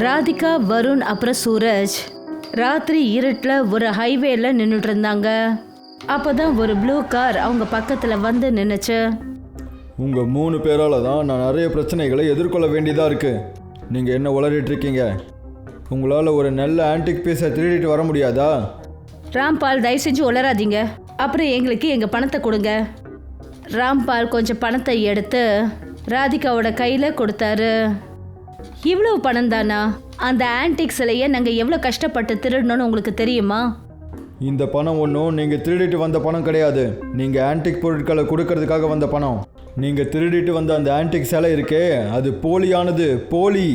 ராதிகா, வருண் அப்புறம் சூரஜ் ராத்திரி இருட்டில் ஒரு ஹைவேல நின்றுட்டு இருந்தாங்க. அப்போதான் ஒரு ப்ளூ கார் அவங்க பக்கத்தில் வந்து நின்றுச்சு. உங்கள் 3 பேரால் தான் நான் நிறைய பிரச்சனைகளை எதிர்கொள்ள வேண்டியதாக இருக்குது. நீங்கள் என்ன உளறிட்டு இருக்கீங்க? உங்களால் ஒரு நல்ல ஆன்டிக் பீஸை திருடிட்டு வர முடியாதா? ராம்பால், தயவு செஞ்சு உளராதீங்க. அப்புறம் எங்களுக்கு எங்கள் பணத்தை கொடுங்க. ராம்பால் கொஞ்சம் பணத்தை எடுத்து ராதிகாவோட கையில் கொடுத்தாரு. இவ்வளவு பணம் தானா? அந்த ஆன்டிக் சிலையை நாங்கள் எவ்வளோ கஷ்டப்பட்டு திருடணும்னு உங்களுக்கு தெரியுமா? இந்த பணம் ஒன்றும் நீங்கள் திருடிட்டு வந்த பணம் கிடையாது. நீங்கள் ஆன்டிக் பொருட்களை கொடுக்கறதுக்காக வந்த பணம். நீங்கள் திருடிட்டு வந்த அந்த ஆன்டிக் சிலை இருக்கே, அது போலியானது. போலி.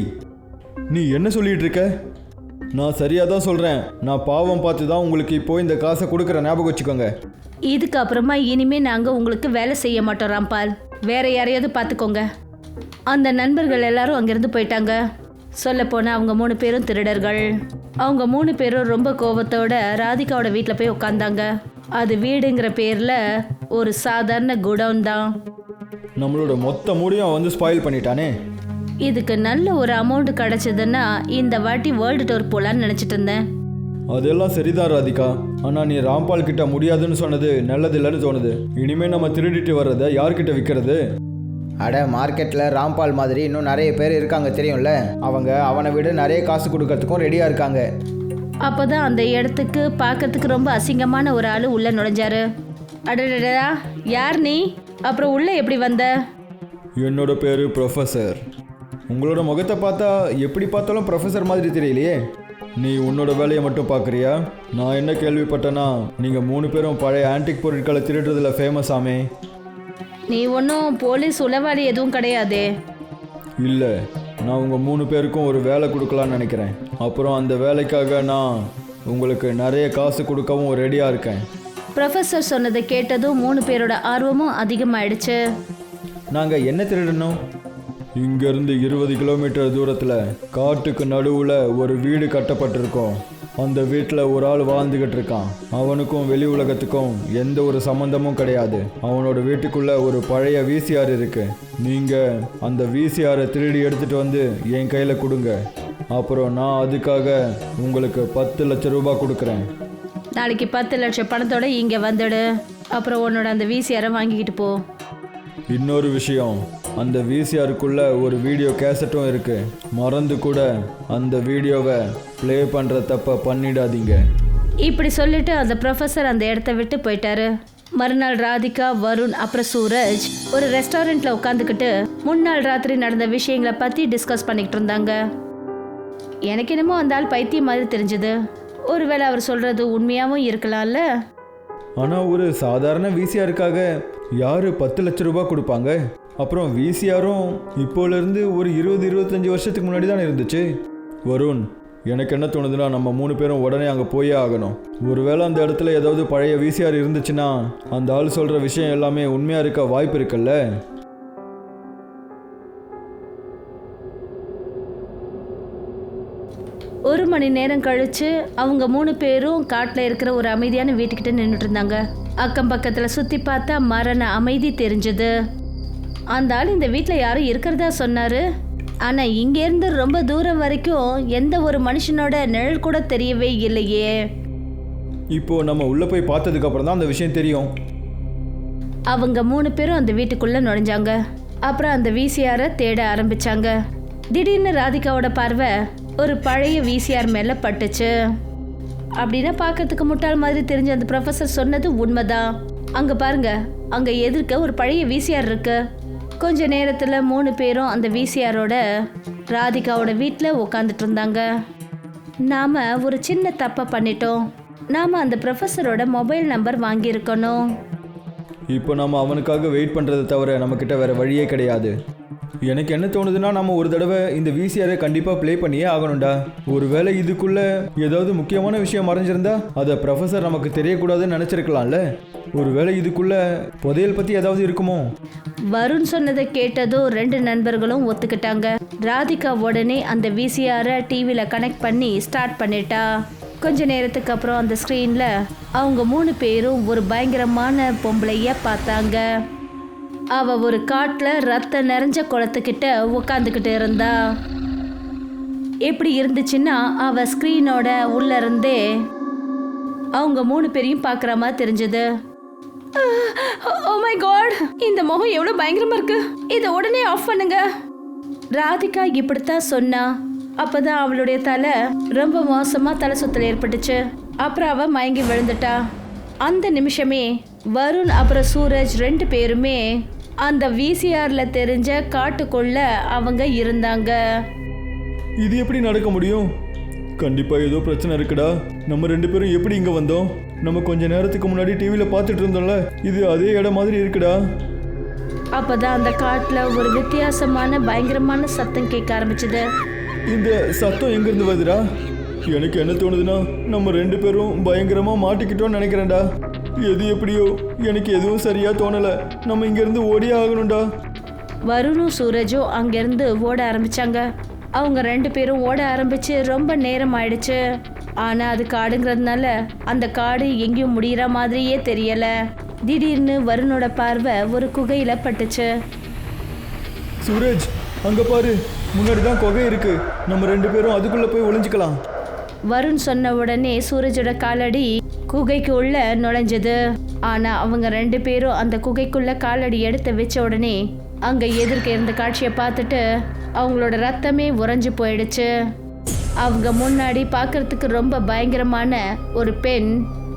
நீ என்ன சொல்லிட்டு இருக்க? நான் சரியாக தான் சொல்கிறேன். நான் பாவம் பார்த்து தான் உங்களுக்கு இப்போ இந்த காசை கொடுக்குற, ஞாபகம் வச்சுக்கோங்க. இதுக்கு அப்புறமா இனிமேல் நாங்கள் உங்களுக்கு வேலை செய்ய மாட்டோம் ராம்பால். வேற யாரையாவது பார்த்துக்கோங்க. அந்த நண்பர்கள் எல்லாரும் அங்கேருந்து போயிட்டாங்க. சொல்லப்போனால் அவங்க 3 பேரும் திருடர்கள். அவங்க 3 பேரும் ரொம்ப கோபத்தோட ராதிகாவோட வீட்டில் போய் உட்காந்தாங்க. அது வீடுங்கிற பேரில் ஒரு சாதாரண குடவுன் தான். நம்மளோட மொத்த மூடியும் வந்து ஸ்பாயில் பண்ணிட்டானே. இதுக்கு நல்ல ஒரு அமௌண்ட் கிடைச்சதுன்னா இந்த வாட்டி வேர்ல்டு டூர் போகலான்னு நினச்சிட்டு இருந்தேன். அதெல்லாம் சரிதான் ராதிகா. ஆனால் நீ ராம்பால் கிட்ட முடியாதுன்னு சொன்னது நல்லது இல்லைன்னு தோணுது. இனிமேல் நம்ம திருடிட்டு வர்றதை யார்கிட்ட விற்கிறது? அட, மார்க்கெட்டில் ராம்பால் மாதிரி இன்னும் நிறைய பேர் இருக்காங்க தெரியும்ல. அவங்க அவனை விட நிறைய காசு கொடுக்கறதுக்கும் ரெடியாக இருக்காங்க. அப்போதான் அந்த இடத்துக்கு பார்க்கறதுக்கு ரொம்ப அசிங்கமான ஒரு ஆள் உள்ளே நுழைஞ்சாரு. அடடடா, யார் நீ? அப்புறம் உள்ளே எப்படி வந்த? என்னோட பேர் ப்ரொஃபஸர். உங்களோட முகத்தை பார்த்தா எப்படி பார்த்தாலும் ப்ரொஃபஸர் மாதிரி தெரியலையே. நீ உன்னோட வேலையை மட்டும் பார்க்குறியா? நான் என்ன கேள்விப்பட்டேன்னா நீங்கள் 3 பேரும் பழைய ஆன்டிக் பொருட்களை திருடுறதுல ஃபேமஸ் ஆமே. நீ ஒன்றும் போலீஸ் உளவாளி எதுவும் கிடையாதே. இல்லை, நான் உங்கள் 3 பேருக்கும் ஒரு வேலை கொடுக்கலான்னு நினைக்கிறேன். அப்புறம் அந்த வேலைக்காக நான் உங்களுக்கு நிறைய காசு கொடுக்கவும் ரெடியாக இருக்கேன். ப்ரொஃபஸர் சொன்னதை கேட்டதும் 3 பேரோட ஆர்வமும் அதிகமாயிடுச்சு. நாங்கள் என்ன திருடணும்? இங்கேருந்து 20 கிலோமீட்டர் தூரத்தில் காட்டுக்கு நடுவில் ஒரு வீடு கட்டப்பட்டிருக்கோம். அந்த வீட்டில் ஒரு ஆள் வாழ்ந்துக்கிட்டு இருக்கான். அவனுக்கும் வெளி உலகத்துக்கும் எந்த ஒரு சம்மந்தமும் கிடையாது. அவனோட வீட்டுக்குள்ளே ஒரு பழைய விசிஆர் இருக்கு. நீங்கள் அந்த விசிஆரை திருடி எடுத்துகிட்டு வந்து என் கையில் கொடுங்க. அப்புறம் நான் அதுக்காக உங்களுக்கு 10 லட்சம் ரூபாய் கொடுக்குறேன். நாளைக்கு 10 லட்சம் பணத்தோட இங்கே வந்துடு. அப்புறம் உன்னோட அந்த விசிஆரை வாங்கிக்கிட்டு போ. இன்னொரு விஷயம், அந்த விசிஆருக்குள்ள ஒரு வீடியோ கேசட்டும் இருக்கு. மறந்து கூட அந்த வீடியோவை ப்ளே பண்ணுற தப்ப பண்ணிடாதீங்க. இப்படி சொல்லிட்டு அந்த ப்ரொஃபஸர் அந்த இடத்த விட்டு போயிட்டாரு. மறுநாள் ராதிகா, வருண் அப்புறம் சூரஜ் ஒரு ரெஸ்டாரண்ட்ல உட்காந்துக்கிட்டு முன்னாள் ராத்திரி நடந்த விஷயங்களை பற்றி டிஸ்கஸ் பண்ணிக்கிட்டு இருந்தாங்க. எனக்கு என்னமோ அந்த ஆள் பைத்தியம் மாதிரி தெரிஞ்சது. ஒருவேளை அவர் சொல்றது உண்மையாகவும் இருக்கலாம்ல. ஆனால் ஒரு சாதாரண விசிஆருக்காக யார் 10 லட்சம் ரூபாய் கொடுப்பாங்க? அப்புறம் விசிஆரும் இப்போலேருந்து ஒரு 20-25 வருஷத்துக்கு முன்னாடி தானே இருந்துச்சு. வருண், எனக்கு என்ன தோணுதுன்னா நம்ம 3 பேரும் உடனே அங்கே போயே ஆகணும். ஒருவேளை அந்த இடத்துல ஏதாவது பழைய விசிஆர் இருந்துச்சுன்னா அந்த ஆள் சொல்கிற விஷயம் எல்லாமே உண்மையாக இருக்க வாய்ப்பு இருக்குல்ல. ஒரு மணி நேரம் கழிச்சு அவங்க 3 பேரும் காட்டில் இருக்கிற ஒரு அமைதியான வீட்டுக்கிட்ட நின்றுட்டு இருந்தாங்க. அக்கம் பக்கத்தில் சுற்றி பார்த்தா மரண அமைதி தெரிஞ்சது. அந்த ஆள் இந்த வீட்டில் யாரும் இருக்கிறதா சொன்னார். ஆனால் இங்கேருந்து ரொம்ப தூரம் வரைக்கும் எந்த ஒரு மனுஷனோட நிழல் கூட தெரியவே இல்லையே. இப்போது நம்ம உள்ளே போய் பார்த்ததுக்கப்புறம் தான் அந்த விஷயம் தெரியும். அவங்க 3 பேரும் அந்த வீட்டுக்குள்ளே நுழைஞ்சாங்க. அப்புறம் அந்த விசிஆரை தேட ஆரம்பித்தாங்க. திடீர்னு ராதிகாவோட பார்வை ஒரு பழைய விசிஆர் மேலே பட்டுச்சு. அப்படின்னா பார்க்கறதுக்கு முட்டாள் மாதிரி தெரிஞ்ச அந்த ப்ரொஃபஸர் சொன்னது உண்மைதான். அங்கே பாருங்க, அங்கே எதிர்க்க ஒரு பழைய விசிஆர் இருக்கு. கொஞ்ச நேரத்தில் 3 பேரும் அந்த விசிஆரோட ராதிகாவோட வீட்டில் உட்காந்துட்டு இருந்தாங்க. நாம் ஒரு சின்ன தப்பை பண்ணிட்டோம். நாம் அந்த ப்ரொஃபஸரோட மொபைல் நம்பர் வாங்கியிருக்கணும். இப்போ நம்ம அவனுக்காக வெயிட் பண்ணுறதை தவிர நம்மக்கிட்ட வேறு வழியே கிடையாது. எனக்கு என்ன தோணுதுன்னா நம்ம ஒரு தடவை இந்த விசிஆரை கண்டிப்பாக ப்ளே பண்ணியே ஆகணும்டா. ஒருவேளை இதுக்குள்ளே ஏதாவது முக்கியமான விஷயம் மறைஞ்சிருந்தா அதை ப்ரொஃபஸர் நமக்கு தெரியக்கூடாதுன்னு நினச்சிருக்கலாம்ல. ஒருவேளை இதுக்குள்ளே புதையல் பற்றி ஏதாவது இருக்குமோ? வருண் சொன்னதை கேட்டதும் 2 நண்பர்களும் ஒத்துக்கிட்டாங்க. ராதிகா உடனே அந்த விசிஆரை டிவியில் கனெக்ட் பண்ணி ஸ்டார்ட் பண்ணிட்டா. கொஞ்ச நேரத்துக்கு அப்புறம் அந்த ஸ்க்ரீனில் அவங்க 3 பேரும் ஒரு பயங்கரமான பொம்பளைய பார்த்தாங்க. அவ ஒரு காட்டில் ரத்தம் நிறைஞ்ச குளத்துக்கிட்ட உட்காந்துக்கிட்டு இருந்தா. எப்படி இருந்துச்சுன்னா அவ ஸ்கிரீனோட உள்ள இருந்தே அவங்க 3 பேரையும் பார்க்குற மாதிரி தெரிஞ்சது. ஓ மை காட், இந்த முகம் எவ்வளவு பயங்கரமா இருக்கு, இதை உடனே ஆஃப் பண்ணுங்க. ராதிகா இப்படித்தான் சொன்னா. அப்பதான் அவளுடைய தலை ரொம்ப மோசமா தலை சுத்தல் ஏற்பட்டுச்சு. அப்புறம் அவ மயங்கி விழுந்துட்டா. அந்த நிமிஷமே வருண் அப்புறம் சூரஜ் 2 பேருமே அந்த விசிஆர்ல தெரிஞ்ச காட்டுக்குள்ள அவங்க இருந்தாங்க. இது எப்படி நடக்க முடியும்? கண்டிப்பா ஏதோ பிரச்சனை இருக்குடா. நம்ம 2 பேரும் எப்படி இங்க வந்தோம்? நம்ம கொஞ்ச நேரத்துக்கு முன்னாடி டிவியில பார்த்துட்டு இருந்தோம்ல, இது அதே இடம் மாதிரி இருக்குடா. அப்பதான் அந்த காட்டுல ஒரு வித்தியாசமான பயங்கரமான சத்தம் கேட்க ஆரம்பிச்சது. இந்த சத்தம் எங்க இருந்து வருதுடா? எனக்கு என்ன தோணுதுன்னா, நம்ம 2 பேரும் பயங்கரமா மாட்டிக்கிட்டோம்னு நினைக்கிறேன்டா. எது எப்படியோ எனக்கு எதுவும் சரியா தோணல. நம்ம இங்க இருந்து ஓடியே ஆகணும்டா. வருணும் சூரஜும் அங்கிருந்து ஓட ஆரம்பிச்சாங்க. அவங்க 2 பேரும் ஓட ஆரம்பிச்சு ரொம்ப நேரம் ஆயிடுச்சு. ஆனா அது காடுங்கிறதுனால அந்த காடு எங்கேயும் முடிகிற மாதிரியே தெரியல. திடீர்னு வருணோட பார்வை ஒரு குகையில பட்டுச்சு. சூரஜ், அங்க பாரு, முன்னாடி தான் குகை இருக்கு. நம்ம 2 பேரும் அதுக்குள்ள போய் ஒளிஞ்சுக்கலாம். வருண் சொன்ன உடனே சூரஜோட காலடி குகைக்கு உள்ள நுழைஞ்சது. ஆனா அவங்க 2 பேரும் அந்த குகைக்குள்ள காலடி எடுத்து வச்ச உடனே அங்க எதிர்க்க இருந்த காட்சியை பார்த்துட்டு அவங்களோட ரத்தமே உறைஞ்சு போயிடுச்சு. அவங்க முன்னாடி பார்க்கறதுக்கு ரொம்ப பயங்கரமான ஒரு பெண்.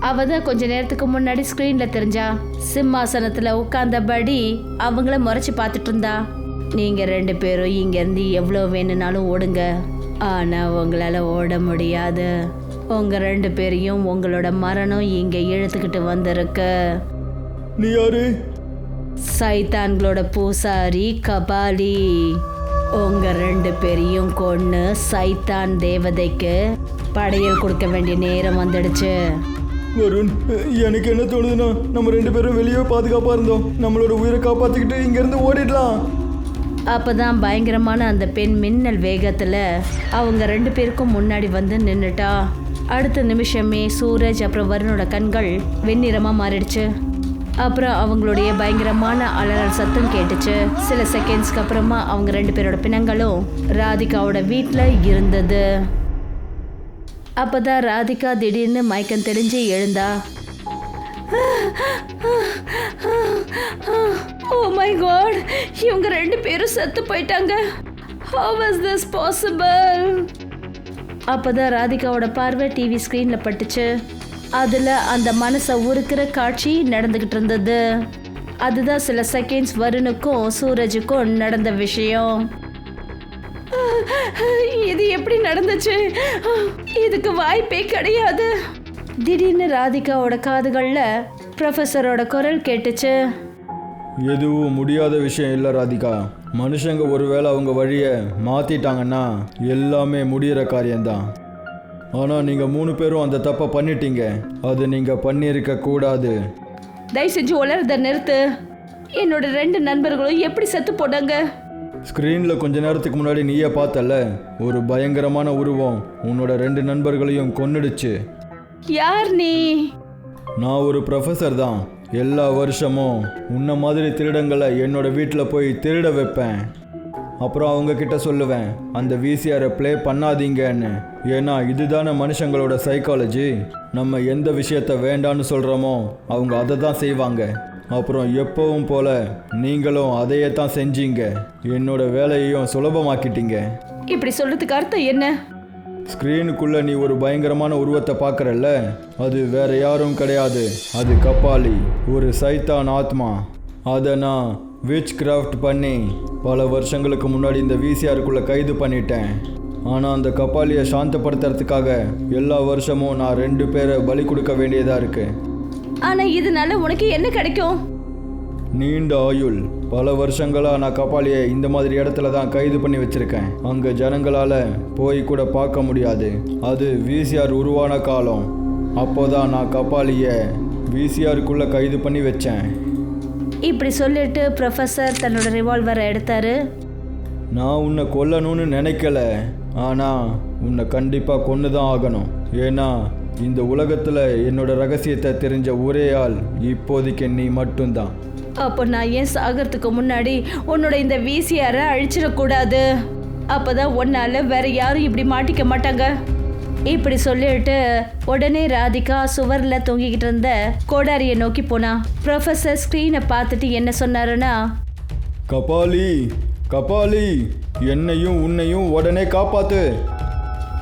அவ தான் கொஞ்ச நேரத்துக்கு முன்னாடி ஸ்கிரீன்ல தெரிஞ்சா. சிம்மாசனத்துல உட்கார்ந்தபடி அவங்கள முறைச்சு பார்த்துட்டு இருந்தா. நீங்க 2 பேரும் இங்க இருந்து எவ்வளவு வேணும்னாலும் ஓடுங்க, ஆனா உங்களால ஓட முடியாது. உங்க 2 பேரையும் உங்களோட மரணம் இங்க இழுத்துக்கிட்டு வந்திருக்கு. நீ யாரு? சைத்தான்களோட பூசாரி கபாலி. உங்க 2 பேரையும் கொன்னு சைத்தான் தேவதைக்கு படையல் கொடுக்க வேண்டிய நேரம் வந்துடுச்சு. வருண், எனக்கு என்ன தோணுதுன்னா, நம்ம 2 பேரும் வெளியே பாதுகாப்பா இருந்தோம். நம்மளோட உயிரை காப்பாத்திக்கிட்டு இங்க இருந்து ஓடிடலாம். அப்பதான் பயங்கரமான அந்த பெண் மின்னல் வேகத்துல அவங்க 2 பேருக்கும் முன்னாடி வந்து நின்னுட்டா. அடுத்த நிமிஷமே சூரஜ் அப்புறம் வருணோட கண்கள் வெண்ணிறமா மாறிடுச்சு. அப்புறம் அவங்களுடைய பயங்கரமான அலறல் சத்தம் கேட்டுச்சு. சில செகண்ட்ஸ்க்கு அப்புறமா அவங்க 2 பேரோட பிணங்களும் ராதிகாவோட வீட்டில் இருந்தது. அப்பதான் ராதிகா திடீர்னு மயக்கம் தெளிஞ்சு எழுந்தா. ஓ மை காட், இவங்க 2 பேரும் செத்து போயிட்டாங்க. How was this possible? அப்பதான் ராதிகாவோட பார்வை டிவி ஸ்கிரீன்ல பட்டுச்சு. அதுல அந்த மனசை உருக்கிற காட்சி நடந்துகிட்டு இருந்தது. அதுதான் சில செகண்ட்ஸ் வருணுக்கும் சூரஜுக்கும் நடந்த விஷயம். இது எப்படி நடந்துச்சு? இதுக்கு வாய்ப்பே கிடையாது. திடீர்னு ராதிகாவோட காதுகள்ல ப்ரொஃபஸரோட குரல் கேட்டுச்சு. எதுவும் முடியாத விஷயம் இல்லை ராதிகா. மனுஷங்க ஒருவேளை அவங்க வழியை மாற்றிட்டாங்கன்னா எல்லாமே முடிகிற காரியம்தான். ஆனால் நீங்கள் 3 பேரும் அந்த தப்பை பண்ணிட்டீங்க. அது நீங்கள் பண்ணியிருக்க கூடாது. தயவு செஞ்சு உளறத நிறுத்து. என்னோட 2 நண்பர்களும் எப்படி செத்து போட்டாங்க? ஸ்க்ரீனில் கொஞ்ச நேரத்துக்கு முன்னாடி நீயே பார்த்தல, ஒரு பயங்கரமான உருவம் உன்னோட 2 நண்பர்களையும் கொன்னுடுச்சு. யார் நீ? நான் ஒரு ப்ரொஃபஸர் தான். எல்லா வருஷமும் உன்ன மாதிரி திருடங்களை என்னோட வீட்டில் போய் திருட வைப்பேன். அப்புறம் அவங்க கிட்ட சொல்லுவேன், அந்த விசிஆரை ப்ளே பண்ணாதீங்கன்னு. ஏன்னா இதுதானே மனுஷங்களோட சைக்காலஜி. நம்ம எந்த விஷயத்த வேண்டான்னு சொல்கிறோமோ அவங்க அதை தான் செய்வாங்க. அப்புறம் எப்பவும் போல நீங்களும் அதையே தான் செஞ்சீங்க. என்னோட வேலையையும் சுலபமாக்கிட்டீங்க. இப்படி சொல்றதுக்கு அர்த்தம் என்ன? ஸ்க்ரீனுக்குள்ள நீ ஒரு பயங்கரமான உருவத்தை பார்க்கறல்ல, அது வேற யாரும் கிடையாது. அது கபாலி, ஒரு சைத்தான் ஆத்மா. அதை நான் விச் கிராஃப்ட் பண்ணி பல வருஷங்களுக்கு முன்னாடி இந்த விசிஆருக்குள்ள கைது பண்ணிட்டேன். ஆனால் அந்த கபாலியை சாந்தப்படுத்துறதுக்காக எல்லா வருஷமும் நான் 2 பேரை பலி கொடுக்க வேண்டியதாக இருக்கு. ஆனா இதனால உனக்கு என்ன கிடைக்கும்? நீண்ட ஆயுள். பல வருஷங்களாக நான் கபாலியை இந்த மாதிரி இடத்துல தான் கைது பண்ணி வச்சிருக்கேன். அங்கே ஜனங்களால் போய் கூட பார்க்க முடியாது. அது விசிஆர் உருவான காலம். அப்போதான் நான் கபாலியை விசிஆருக்குள்ளே கைது பண்ணி வச்சேன். இப்படி சொல்லிட்டு ப்ரொஃபஸர் தன்னோட ரிவால்வரை எடுத்தாரு. நான் உன்னை கொல்லணும்னு நினைக்கல, ஆனால் உன்னை கண்டிப்பாக கொன்று தான் ஆகணும். ஏன்னா இந்த உலகத்தில் என்னோட ரகசியத்தை தெரிஞ்ச ஒரே ஆள் இப்போதைக்கு நீ மட்டும்தான். அப்போ நான் ஏன் சாகிறதுக்கு முன்னாடி உன்னோட இந்த விசிஆரை அழிச்சிடக்கூடாது? அப்பதான் உன்னால வேற யாரும் இப்படி மாட்டிக்க மாட்டாங்க. இப்படி சொல்லிட்டு உடனே ராதிகா சுவர்ல தொங்கிக்கிட்டு இருந்த கோடாரியை நோக்கி போனா. ப்ரொஃபசர் ஸ்கிரீனை பார்த்துட்டு என்ன சொன்னாருன்னா, கபாலி கபாலி, என்னையும் உன்னையும் உடனே காப்பாத்து.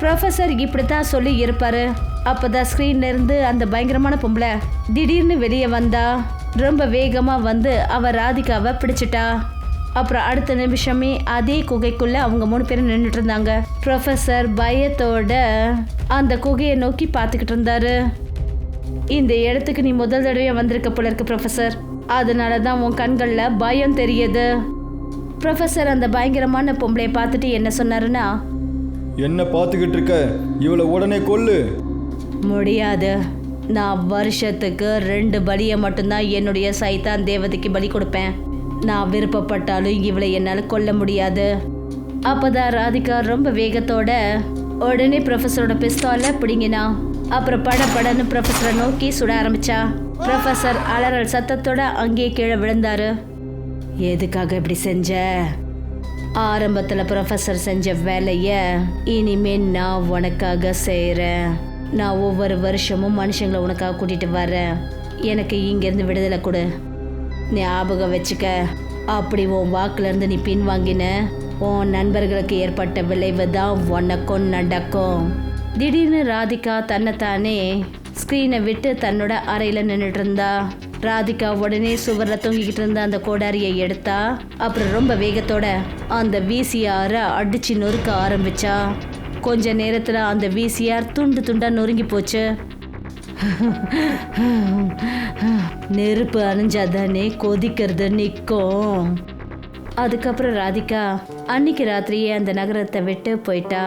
ப்ரொஃபசர் இப்படித்தான் சொல்லி இருப்பாரு. அப்பதான் ஸ்கிரீன்ல இருந்து அந்த பயங்கரமான பொம்பளை திடீர்னு வெளியே வந்தா. ரொம்ப வேகமா வந்து அவ ராதிகாவை பிடிச்சிட்டா. அப்புறம் அடுத்த நிமிஷமே அதே குகைக்குள்ள அவங்க 3 பேரும் நின்றுட்டு இருந்தாங்க. ப்ரொஃபசர் பயத்தோட அந்த குகையை நோக்கி பார்த்துக்கிட்டு இருந்தாரு. இந்த இடத்துக்கு நீ முதல் தடவையா வந்திருக்க போல இருக்கு ப்ரொஃபசர், அதனால தான் உன் கண்களில் பயம் தெரியுது. ப்ரொஃபசர் அந்த பயங்கரமான பொம்பளையை பார்த்துட்டு என்ன சொன்னாருன்னா, என்ன பார்த்துக்கிட்டு இருக்க, இவளை உடனே கொல்லு. முடியாது, நான் வருஷத்துக்கு 2 பலியை மட்டும்தான் என்னுடைய சைத்தான் தேவதைக்கு பலி கொடுப்பேன். நான் விருப்பப்பட்டாலும் இவளை என்னால் கொல்ல முடியாது. அப்போதான் ராதிகா ரொம்ப வேகத்தோட உடனே ப்ரொஃபஸரோட பிஸ்தால பிடிங்கினா. அப்புறம் படன்னு ப்ரொஃபஸரை நோக்கி சுட ஆரம்பிச்சா. ப்ரொஃபஸர் அலறல் சத்தத்தோட அங்கேயே கீழே விழுந்தாரு. எதுக்காக இப்படி செஞ்ச? ஆரம்பத்தில் ப்ரொஃபஸர் செஞ்ச வேலையை இனிமே நான் உனக்காக செய்கிறேன். நான் ஒவ்வொரு வருஷமும் மனுஷங்களை உனக்காக கூட்டிகிட்டு வரேன். எனக்கு இங்கேருந்து விடுதலை கொடு. ஞாபகம் வச்சுக்க, அப்படி உன் வாக்குலேருந்து நீ பின்வாங்கின உன் நண்பர்களுக்கு ஏற்பட்ட விளைவு தான் உனக்கும் நடக்கும். திடீர்னு ராதிகா தன்னைத்தானே ஸ்க்ரீனை விட்டு தன்னோட அறையில் நின்றுட்டு இருந்தா. ராதிகா உடனே சுவரில் தொங்கிக்கிட்டு இருந்த அந்த கோடாரியை எடுத்தா. அப்புறம் ரொம்ப வேகத்தோட அந்த விசிஆரை அடிச்சு நொறுக்க ஆரம்பிச்சா. கொஞ்ச நேரத்தில் அந்த விசிஆர் துண்டு துண்டாக நொறுங்கி போச்சு. நெருப்பு அணிஞ்சாதானே கொதிக்கிறது நிற்கும். அதுக்கப்புறம் ராதிகா அன்னைக்கு ராத்திரியே அந்த நகரத்தை விட்டு போயிட்டா.